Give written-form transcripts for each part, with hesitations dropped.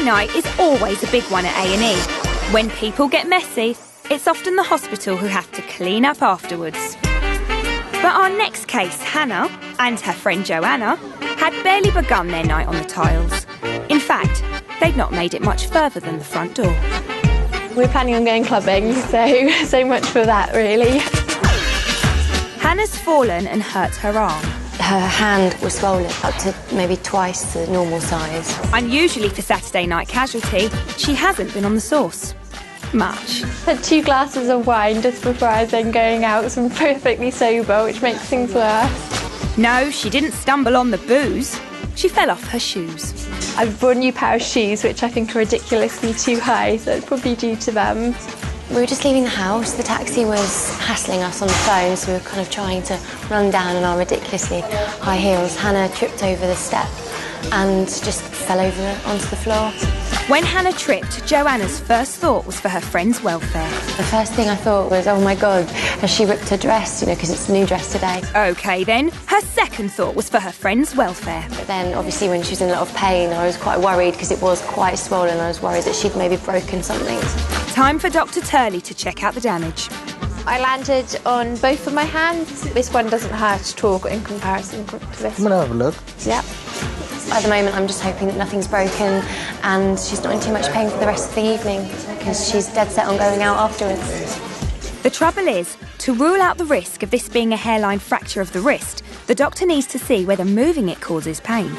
night is always a big one at A&E. When people get messy, it's often the hospital who have to clean up afterwards. But our next case, Hannah, and her friend Joanna, had barely begun their night on the tiles. In fact, they'd not made it much further than the front door. We're planning on going clubbing, so much for that, really. Hannah's fallen and hurt her arm. Her hand was swollen up to maybe twice the normal size. Unusually for Saturday night casualty, she hasn't been on the sauce much. Had 2 glasses of wine just before I was then going out, so I'm perfectly sober, which makes things worse. No, she didn't stumble on the booze. She fell off her shoes. I've bought a new pair of shoes, which I think are ridiculously too high, so it's probably due to them. We were just leaving the house. The taxi was hassling us on the phone, so we were kind of trying to run down in our ridiculously high heels. Hannah tripped over the step and just fell over onto the floor. When Hannah tripped, Joanna's first thought was for her friend's welfare. The first thing I thought was, oh my God, has she ripped her dress, because it's a new dress today. OK then, her second thought was for her friend's welfare. But then obviously when she was in a lot of pain, I was quite worried because it was quite swollen. I was worried that she'd maybe broken something. Time for Dr. Turley to check out the damage. I landed on both of my hands. This one doesn't hurt at all in comparison to this. I'm gonna have a look. Yep. At the moment, I'm just hoping that nothing's broken and she's not in too much pain for the rest of the evening because she's dead set on going out afterwards. The trouble is, to rule out the risk of this being a hairline fracture of the wrist, the doctor needs to see whether moving it causes pain.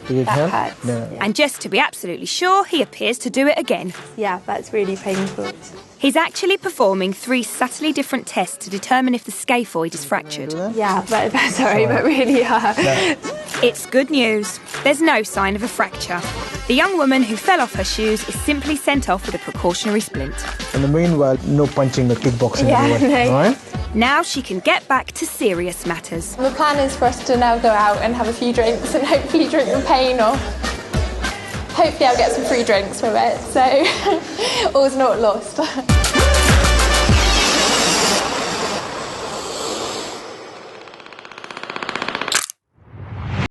Did it help? Hurts. No. And just to be absolutely sure, he appears to do it again. Yeah, that's really painful. He's actually performing 3 subtly different tests to determine if the scaphoid is fractured. Yeah, but sorry, but really hurt. No. It's good news. There's no sign of a fracture. The young woman who fell off her shoes is simply sent off with a precautionary splint. In the meanwhile, no punching or kickboxing. Yeah, anyway, no. all right? Now she can get back to serious matters. The plan is for us to now go out and have a few drinks and hopefully drink the pain off. Hopefully I'll get some free drinks from it, so all's not lost.